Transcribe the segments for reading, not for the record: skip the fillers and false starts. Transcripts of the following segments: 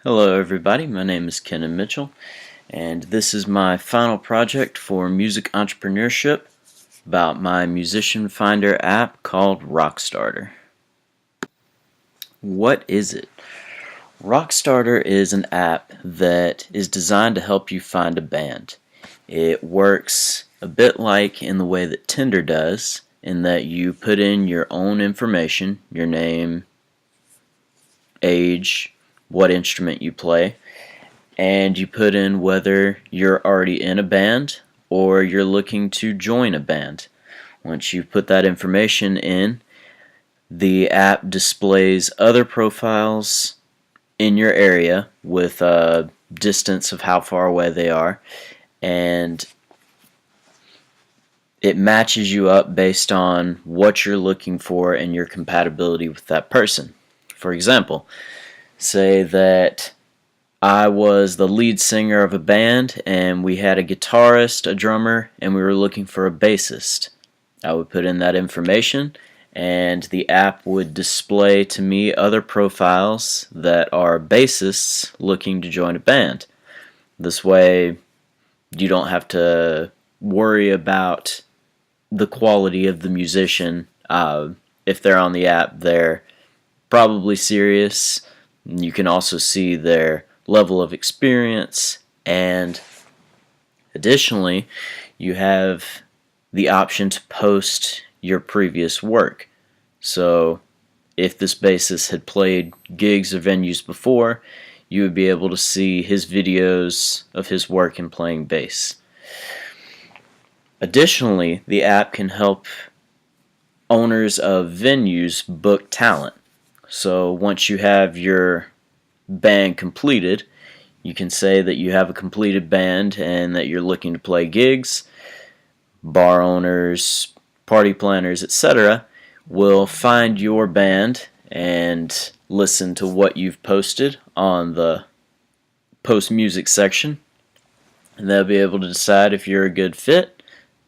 Hello everybody, my name is Kenan Mitchell, and this is my final project for music entrepreneurship about my musician finder app called RockStarter. What is it? RockStarter is an app that is designed to help you find a band. It works a bit like in the way that Tinder does, in that you put in your own information, your name, age, what instrument you play, and you put in whether you're already in a band or you're looking to join a band. Once you put that information in, the app displays other profiles in your area with a distance of how far away they are, and it matches you up based on what you're looking for and your compatibility with that person. For example, say that I was the lead singer of a band and we had a guitarist, a drummer, and we were looking for a bassist. I would put in that information and the app would display to me other profiles that are bassists looking to join a band. This way you don't have to worry about the quality of the musician. If they're on the app, they're probably serious. You can also see their level of experience, and additionally you have the option to post your previous work. So if this bassist had played gigs or venues before, you would be able to see his videos of his work in playing bass. Additionally, the app can help owners of venues book talent. So once you have your band completed, you can say that you have a completed band and that you're looking to play gigs. Bar owners, party planners, etc. will find your band and listen to what you've posted on the post music section, and they'll be able to decide if you're a good fit.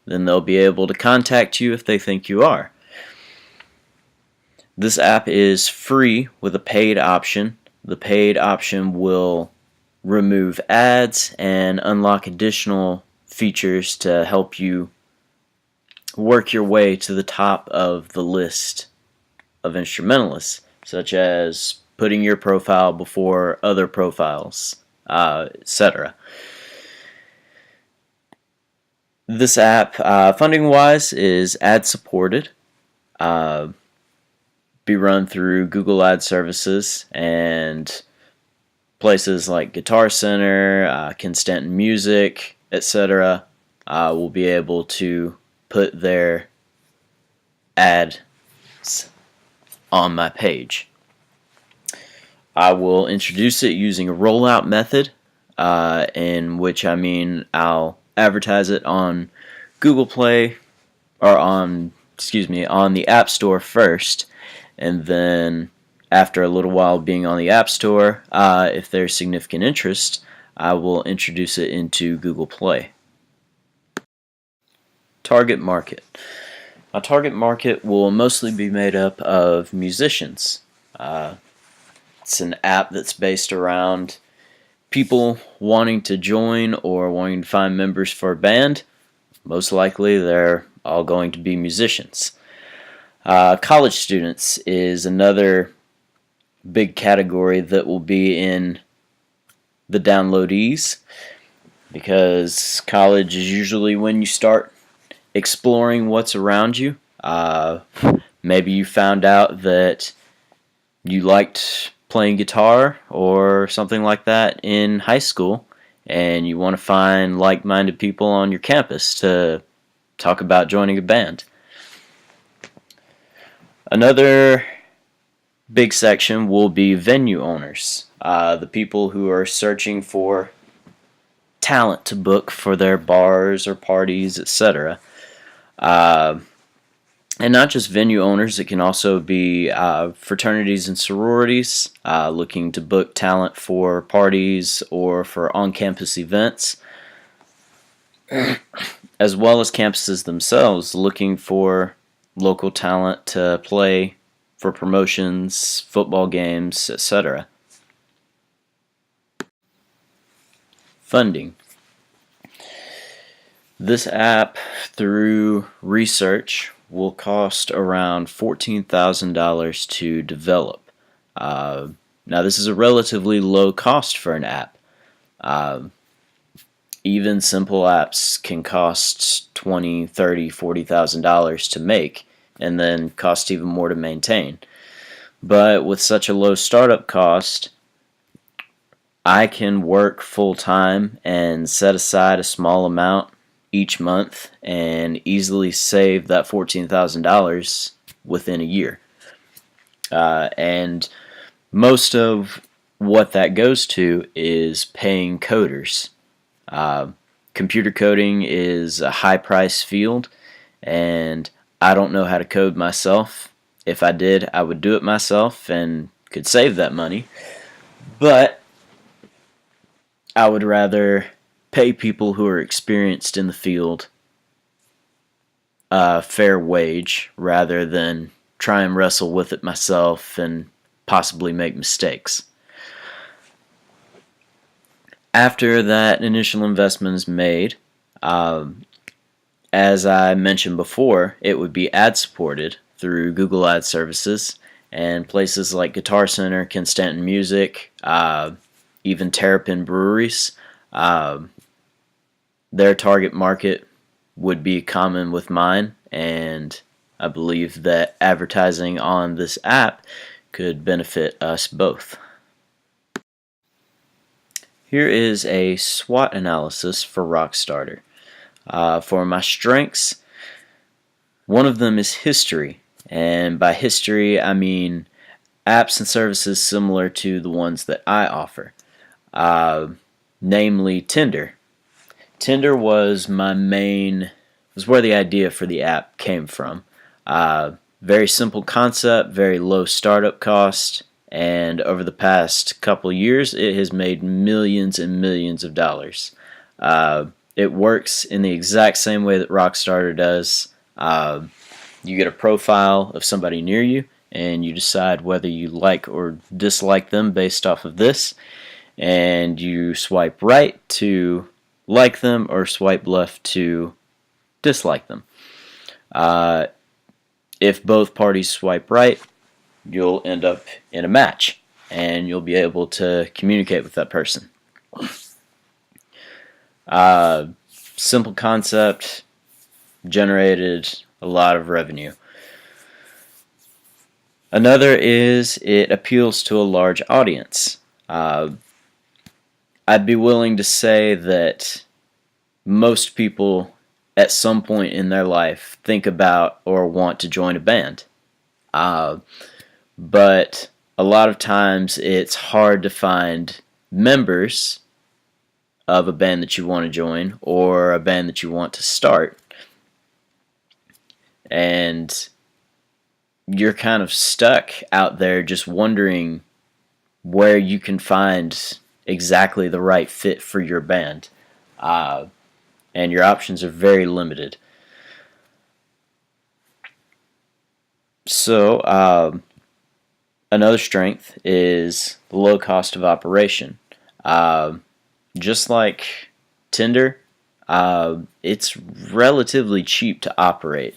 Then they'll be able to contact you if they think you are. This app is free with a paid option. The paid option will remove ads and unlock additional features to help you work your way to the top of the list of instrumentalists, such as putting your profile before other profiles, etc. This app, funding-wise, is ad-supported. Be run through Google Ad Services and places like Guitar Center, Constant Music, etc. Will be able to put their ads on my page. I will introduce it using a rollout method, in which I'll advertise it on Google Play, or on the App Store first, and then after a little while being on the App Store, if there's significant interest, I will introduce it into Google Play. Target market. My target market will mostly be made up of musicians. It's an app that's based around people wanting to join or wanting to find members for a band. Most likely they're all going to be musicians. College students is another big category that will be in the downloadees, because college is usually when you start exploring what's around you. Maybe you found out that you liked playing guitar or something like that in high school, and you want to find like-minded people on your campus to talk about joining a band. Another big section will be venue owners, the people who are searching for talent to book for their bars or parties, etc. And not just venue owners, it can also be fraternities and sororities looking to book talent for parties or for on-campus events, as well as campuses themselves looking for local talent to play for promotions, football games, etc. funding. This app, through research, will cost around $14,000 to develop. Now, this is a relatively low cost for an app. Even simple apps can cost $20,000, $30,000, $40,000 to make, and then cost even more to maintain. But with such a low startup cost, I can work full-time and set aside a small amount each month and easily save that $14,000 within a year. And most of what that goes to is paying coders. Computer coding is a high-priced field, and I don't know how to code myself. If I did, I would do it myself and could save that money. But I would rather pay people who are experienced in the field a fair wage rather than try and wrestle with it myself and possibly make mistakes. After that initial investment is made, as I mentioned before, it would be ad supported through Google Ad Services and places like Guitar Center, Ken Stanton Music, even Terrapin Breweries. Their target market would be common with mine, and I believe that advertising on this app could benefit us both. Here is a SWOT analysis for RockStarter. For my strengths, one of them is history, and by history I mean apps and services similar to the ones that I offer, namely Tinder. Tinder was where the idea for the app came from. Very simple concept, very low startup cost, and over the past couple years it has made millions and millions of dollars. It works in the exact same way that RockStarter does. You get a profile of somebody near you, and you decide whether you like or dislike them based off of this, and you swipe right to like them or swipe left to dislike them. If both parties swipe right, you'll end up in a match, and you'll be able to communicate with that person. Simple concept, generated a lot of revenue. Another is it appeals to a large audience. I'd be willing to say that most people at some point in their life think about or want to join a band. But a lot of times it's hard to find members of a band that you want to join or a band that you want to start. And you're kind of stuck out there just wondering where you can find exactly the right fit for your band. And your options are very limited. So, another strength is the low cost of operation. Just like Tinder, it's relatively cheap to operate.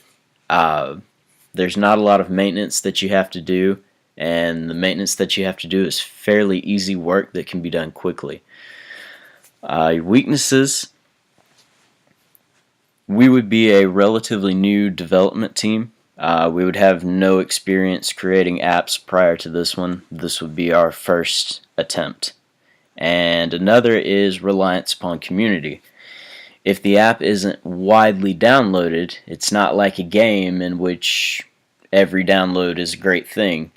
There's not a lot of maintenance that you have to do, and the maintenance that you have to do is fairly easy work that can be done quickly. Your weaknesses: we would be a relatively new development team. We would have no experience creating apps prior to this one. This would be our first attempt. And another is reliance upon community. If the app isn't widely downloaded, it's not like a game in which every download is a great thing.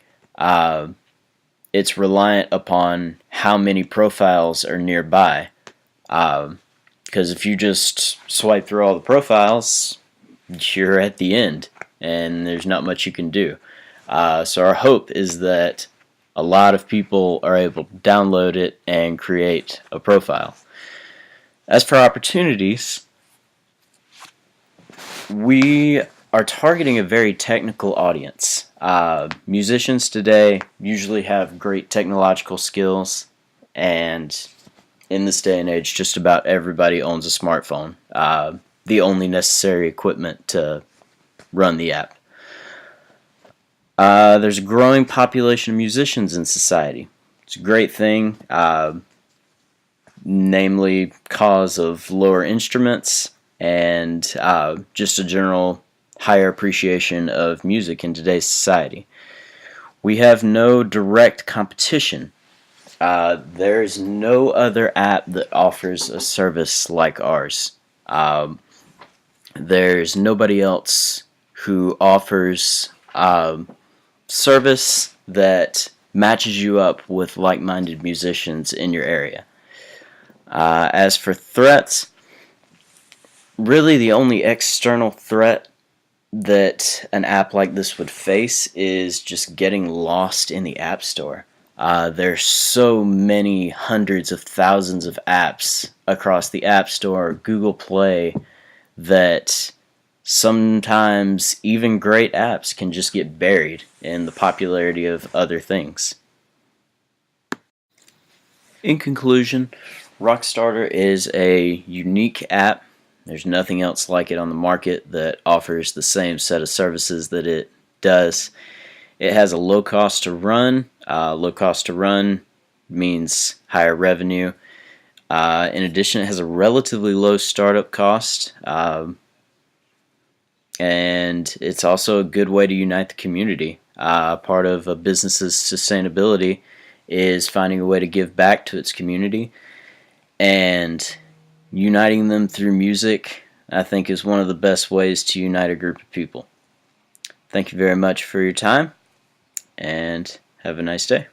It's reliant upon how many profiles are nearby. Because if you just swipe through all the profiles, you're at the end, and there's not much you can do. So our hope is that a lot of people are able to download it and create a profile. As for opportunities, we are targeting a very technical audience. Musicians today usually have great technological skills, and in this day and age, just about everybody owns a smartphone. The only necessary equipment to run the app. There's a growing population of musicians in society. It's a great thing, namely cause of lower instruments and just a general higher appreciation of music in today's society. We have no direct competition. There is no other app that offers a service like ours. There's nobody else who offers service that matches you up with like-minded musicians in your area. As for threats, really the only external threat that an app like this would face is just getting lost in the App Store. There's so many hundreds of thousands of apps across the App Store, Google Play, that sometimes even great apps can just get buried in the popularity of other things. In conclusion, RockStarter is a unique app. There's nothing else like it on the market that offers the same set of services that it does. It has a low cost to run. Low cost to run means higher revenue. In addition, it has a relatively low startup cost. And it's also a good way to unite the community. Part of a business's sustainability is finding a way to give back to its community, and uniting them through music, I think, is one of the best ways to unite a group of people. Thank you very much for your time, and have a nice day.